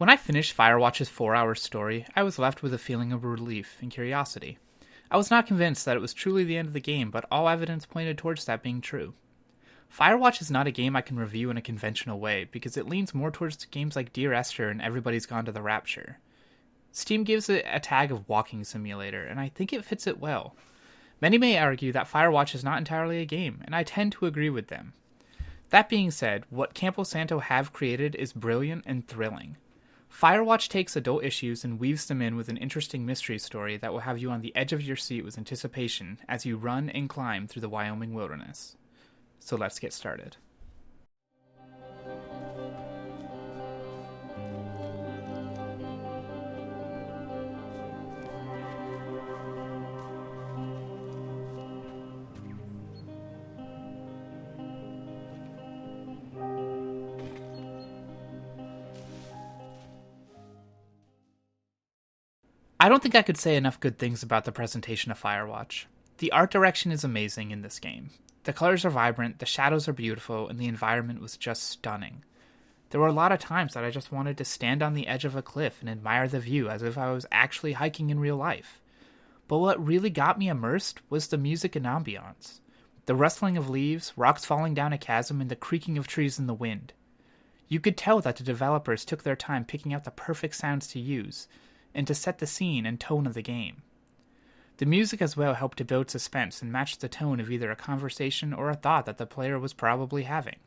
When I finished Firewatch's 4-hour story, I was left with a feeling of relief and curiosity. I was not convinced that it was truly the end of the game, but all evidence pointed towards that being true. Firewatch is not a game I can review in a conventional way, because it leans more towards games like Dear Esther and Everybody's Gone to the Rapture. Steam gives it a tag of walking simulator, and I think it fits it well. Many may argue that Firewatch is not entirely a game, and I tend to agree with them. That being said, what Campo Santo have created is brilliant and thrilling. Firewatch takes adult issues and weaves them in with an interesting mystery story that will have you on the edge of your seat with anticipation as you run and climb through the Wyoming wilderness. So let's get started. I don't think I could say enough good things about the presentation of Firewatch. The art direction is amazing in this game. The colors are vibrant, the shadows are beautiful, and the environment was just stunning. There were a lot of times that I just wanted to stand on the edge of a cliff and admire the view as if I was actually hiking in real life. But what really got me immersed was the music and ambiance. The rustling of leaves, rocks falling down a chasm, and the creaking of trees in the wind. You could tell that the developers took their time picking out the perfect sounds to use, and to set the scene and tone of the game. The music as well helped to build suspense and match the tone of either a conversation or a thought that the player was probably having.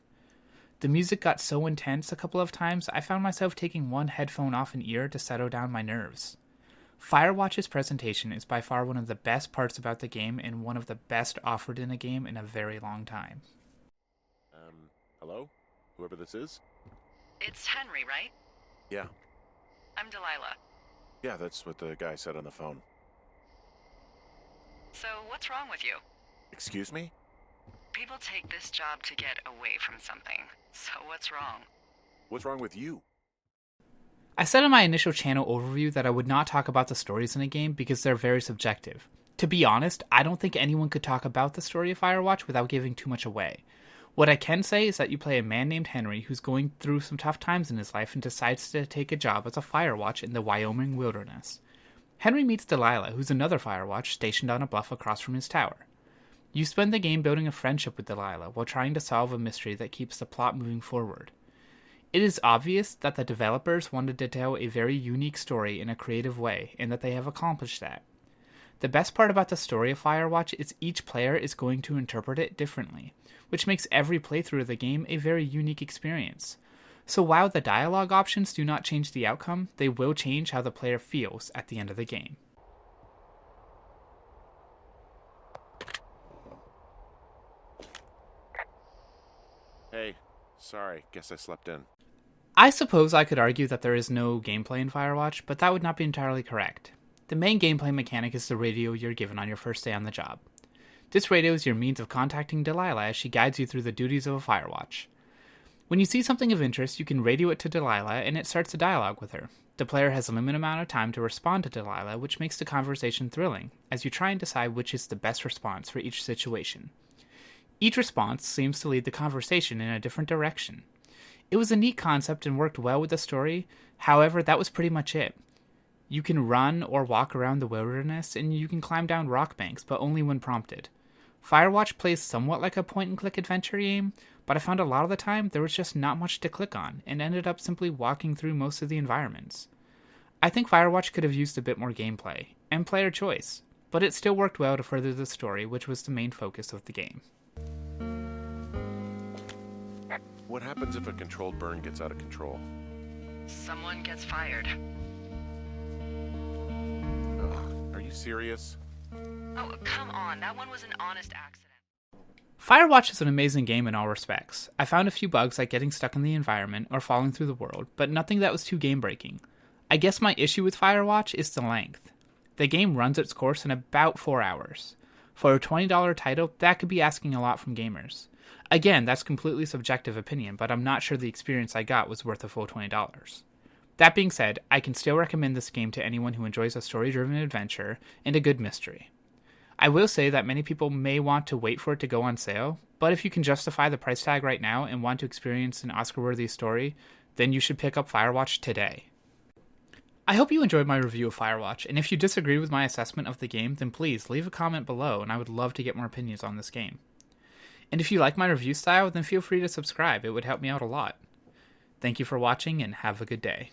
The music got so intense a couple of times I found myself taking one headphone off an ear to settle down my nerves. Firewatch's presentation is by far one of the best parts about the game and one of the best offered in a game in a very long time. Hello? Whoever this is? It's Henry, right? Yeah. I'm Delilah. Yeah, that's what the guy said on the phone. So, what's wrong with you? Excuse me? People take this job to get away from something. So, what's wrong? What's wrong with you? I said in my initial channel overview that I would not talk about the stories in a game because they're very subjective. To be honest, I don't think anyone could talk about the story of Firewatch without giving too much away. What I can say is that you play a man named Henry who's going through some tough times in his life and decides to take a job as a Firewatch in the Wyoming wilderness. Henry meets Delilah, who's another Firewatch stationed on a bluff across from his tower. You spend the game building a friendship with Delilah while trying to solve a mystery that keeps the plot moving forward. It is obvious that the developers wanted to tell a very unique story in a creative way, and that they have accomplished that. The best part about the story of Firewatch is each player is going to interpret it differently, which makes every playthrough of the game a very unique experience. So while the dialogue options do not change the outcome, they will change how the player feels at the end of the game. Hey, sorry, guess I slept in. I suppose I could argue that there is no gameplay in Firewatch, but that would not be entirely correct. The main gameplay mechanic is the radio you're given on your first day on the job. This radio is your means of contacting Delilah as she guides you through the duties of a Firewatch. When you see something of interest, you can radio it to Delilah and it starts a dialogue with her. The player has a limited amount of time to respond to Delilah, which makes the conversation thrilling, as you try and decide which is the best response for each situation. Each response seems to lead the conversation in a different direction. It was a neat concept and worked well with the story, however, that was pretty much it. You can run or walk around the wilderness, and you can climb down rock banks, but only when prompted. Firewatch plays somewhat like a point-and-click adventure game, but I found a lot of the time there was just not much to click on, and ended up simply walking through most of the environments. I think Firewatch could have used a bit more gameplay, and player choice, but it still worked well to further the story, which was the main focus of the game. What happens if a controlled burn gets out of control? Someone gets fired. Ugh, are you serious? Oh, come on. That one was an honest accident. Firewatch is an amazing game in all respects. I found a few bugs like getting stuck in the environment or falling through the world, but nothing that was too game-breaking. I guess my issue with Firewatch is the length. The game runs its course in about 4 hours. For a $20 title, that could be asking a lot from gamers. Again, that's completely subjective opinion, but I'm not sure the experience I got was worth the full $20. That being said, I can still recommend this game to anyone who enjoys a story-driven adventure and a good mystery. I will say that many people may want to wait for it to go on sale, but if you can justify the price tag right now and want to experience an Oscar-worthy story, then you should pick up Firewatch today. I hope you enjoyed my review of Firewatch, and if you disagree with my assessment of the game, then please leave a comment below, and I would love to get more opinions on this game. And if you like my review style, then feel free to subscribe, it would help me out a lot. Thank you for watching, and have a good day.